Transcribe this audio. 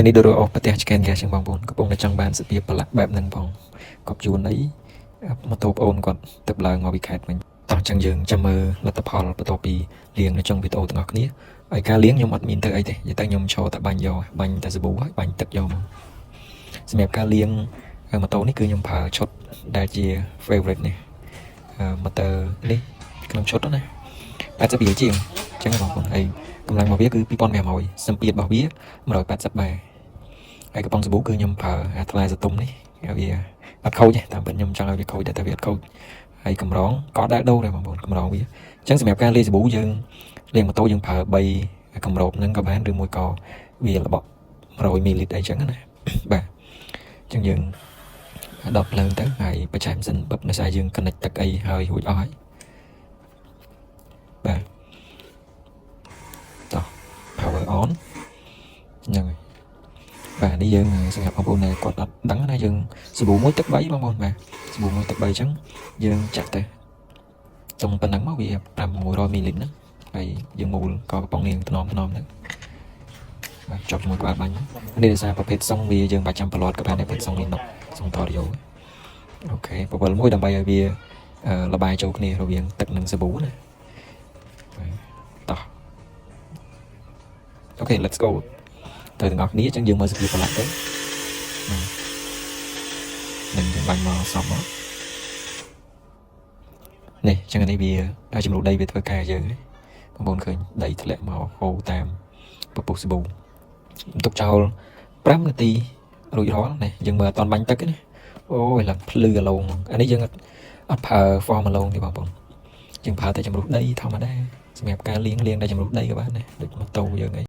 នេះដូចអស់ប្រទេសឆ្កែនហ្គាសចឹងបងប្អូនកំពុងតែចង់បានសភាពប្រឡាក់បែបហ្នឹងផងគាត់ជួនអីម៉ូតូប្អូនគាត់ទៅឡើងមកពីខេត្តវិញតោះចឹងយើងចាំមើលលទ្ធផលបន្ទាប់ពីលាងនៅtrongវីដេអូទាំងអស់គ្នាហើយការលាងខ្ញុំអត់មានទៅអីទេតែខ្ញុំឈរតែបាញ់យកបាញ់តែសាប៊ូហើយបាញ់ទឹកយកមកសម្រាប់ការលាងម៉ូតូនេះគឺខ្ញុំប្រើឈុតដែលជា favorite នេះម៉ូទ័រនេះក្នុងឈុតណា80រៀលជាងចឹងបងប្អូនហើយកម្លាំងរបស់វាគឺ2500សម្ពាធរបស់វា180បាហើយកំប៉ុងសាប៊ូគឺខ្ញុំប្រើអាថ្លៃសតុំនេះវាអត់ខូចទេតាមពិតខ្ញុំចង់ឲ្យវាខូចតែវាអត់ខូចហើយកម្រងក៏ដែរដូរដែរបងប្អូនកម្រងវាអញ្ចឹងសម្រាប់ការលាងសាប៊ូយើងលាងម៉ូតូយើងប្រើ3កម្របហ្នឹងក៏បានឬមួយក៏វារបស់100មីលីលីត្រអីចឹងណាបាទអញ្ចឹងយើងដុតភ្លើងទៅហើយបញ្ឆេះម៉ាស៊ីនបិទនៅសារយើង connect ទឹកអីហើយរួចអស់ហើយបាទតោះ power on ហ្នឹងហើយបាទនេះយើងសម្រាប់បងប្អូនដែលគាត់អត់ដឹងណាយើងសាប៊ូមួយទឹក3បងប្អូនបាទសាប៊ូមួយទឹក3អញ្ចឹងយើងចាក់ទៅតុងប៉ុណ្ណឹងមកវា500មីលីលីត្រហ្នឹងហើយយើងមូលក៏កំប៉ុងនេះថ្នមទៅបាទចប់ជាមួយក្បាលបាញ់នេះដោយសារប្រភេទសុងវាយើងបាច់ចាំប្រឡត់ក៏បានតែប្រភេទសុងនេះណុកសុងតរីយ៉ូអូខេបបិលមួយដើម្បីឲ្យវាระบายចូលគ្នារវាងទឹកនិងសាប៊ូណាតោះអូខេ let's go ទៅទាំងអស់គ្នាអញ្ចឹងយើងមើលសភាពប្រឡាក់ទៅនឹងយើងបាញ់មកសពមកនេះអញ្ចឹងនេះវាឲ្យចំនួនដីវាធ្វើការយើងបងប្អូនឃើញដីធ្លាក់មកហូរតាមពពុះសាប៊ូទុកចោល5នាទីរួចរាល់នេះយើងមើលអត់តាន់បាញ់ទឹកទេណាអូយឡើងភ្លឺអាឡូងអានេះយើងអត់ប្រើ form អាឡូងទេបងប្អូនយើងប្រើតែចំនួនដីធម្មតាសម្រាប់ការលាងតែចំនួនដីក៏បានដែរដូចម៉ូតូយើងអី